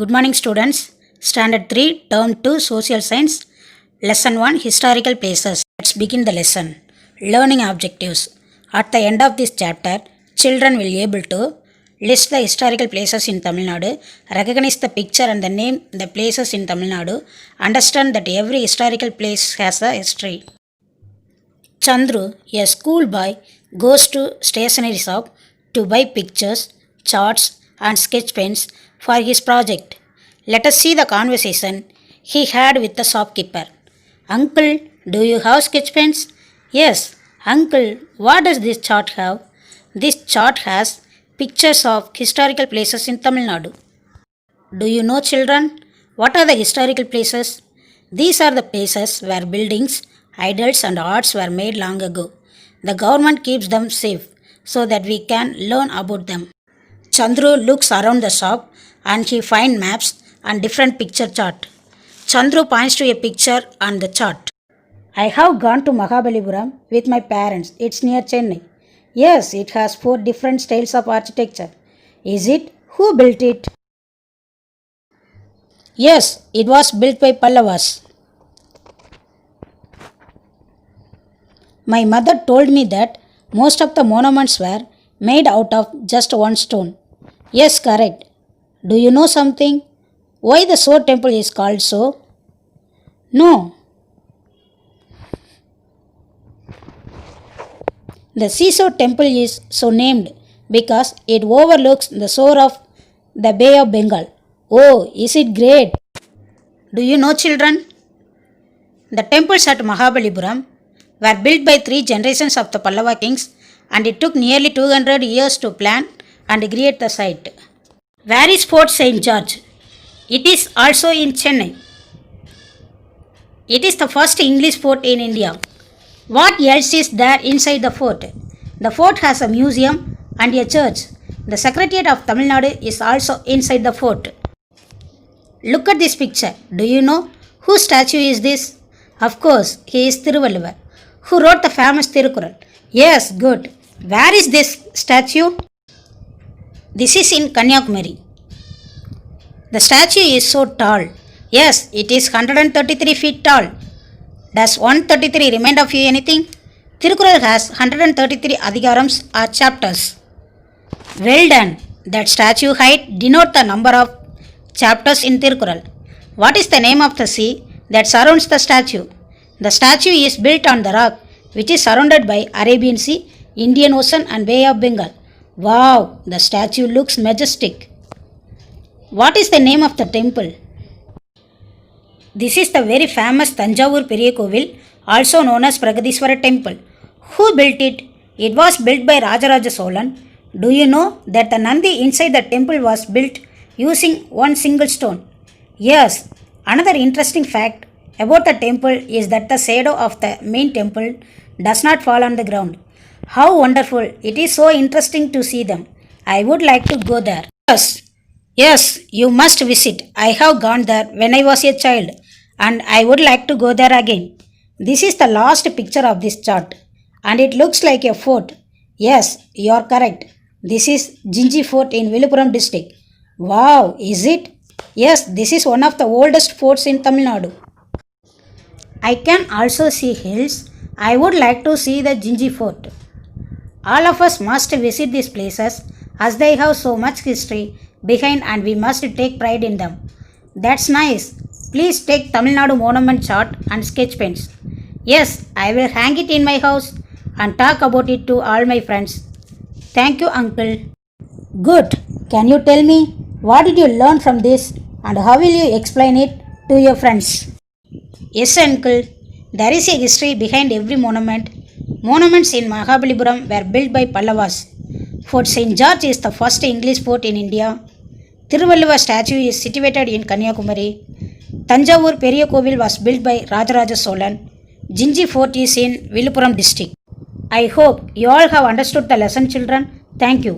Good morning students. Standard 3, Term 2, Social Science, Lesson 1, Historical Places. Let's begin the lesson. Learning objectives. At the end of this chapter, children will be able to list the historical places in Tamil Nadu, recognize the picture and the name the places in Tamil Nadu, understand that every historical place has a history. Chandru, a schoolboy, goes to stationery shop to buy pictures, charts and sketch pens for his project. Let us see the conversation he had with the shopkeeper. Uncle, do you have sketch pens? Yes. Uncle, what does this chart have? This chart has pictures of historical places in Tamil Nadu. Do you know, children, what are the historical places? These are the places where buildings, idols and arts were made long ago. The government keeps them safe so that we can learn about them. Chandru looks around the shop and he finds maps and different picture chart. Chandru points to a picture on the chart. I have gone to Mahabalipuram with my parents. It's near Chennai. Yes, it has 4 different styles of architecture. Is it? Who built it? Yes, it was built by Pallavas. My mother told me that most of the monuments were made out of just one stone. Yes, correct. Do you know something? Why the Shore temple is called so? No. The seashore temple is so named because it overlooks the shore of the Bay of Bengal. Oh, is it great? Do you know, children? The temples at Mahabalipuram were built by 3 generations of the Pallava kings and it took nearly 200 years to plan and create the site. Where is Fort St. George? It is also in Chennai. It is the first English fort in India. What else is there inside the fort? The fort has a museum and a church. The Secretariat of Tamil Nadu is also inside the fort. Look at this picture. Do you know whose statue is this? Of course, he is Thiruvalluvar, who wrote the famous Thirukkural. Yes, good. Where is this statue? This is in Kanyakumari. The statue is so tall. Yes, it is 133 feet tall. Does 133 remind of you anything? Thirukkural has 133 adhikarams or chapters. Well done. That statue height denotes the number of chapters in Thirukkural. What is the name of the sea that surrounds the statue? The statue is built on the rock which is surrounded by Arabian Sea, Indian Ocean and Bay of Bengal. Wow, the statue looks majestic. What is the name of the temple? This is the very famous Thanjavur Periyakovil, also known as Pragadiswara temple. Who built it? It was built by Rajaraja Cholan. Do you know that the Nandi inside the temple was built using one single stone? Yes. Another interesting fact about the temple is that the shadow of the main temple does not fall on the ground. How wonderful! It is so interesting to see them. I would like to go there. Yes, you must visit. I have gone there when I was a child and I would like to go there again. This is the last picture of this chart and it looks like a fort. Yes, you are correct. This is Jinji Fort in Viluppuram district. Wow, is it? Yes, this is one of the oldest forts in Tamil Nadu. I can also see hills. I would like to see the Jinji Fort. All of us must visit these places as they have so much history behind and we must take pride in them. That's nice. Please take Tamil Nadu monument chart and sketch pens. Yes, I will hang it in my house and talk about it to all my friends. Thank you, uncle. Good. Can you tell me what did you learn from this and how will you explain it to your friends? Yes, uncle. There is a history behind every monument. Monuments in Mahabalipuram were built by Pallavas. Fort St. George is the first English fort in India. Thiruvalluvar statue is situated in Kanyakumari. Thanjavur Periyakovil was built by Rajaraja Cholan. Jinji Fort is in Viluppuram district. I hope you all have understood the lesson, children. Thank you.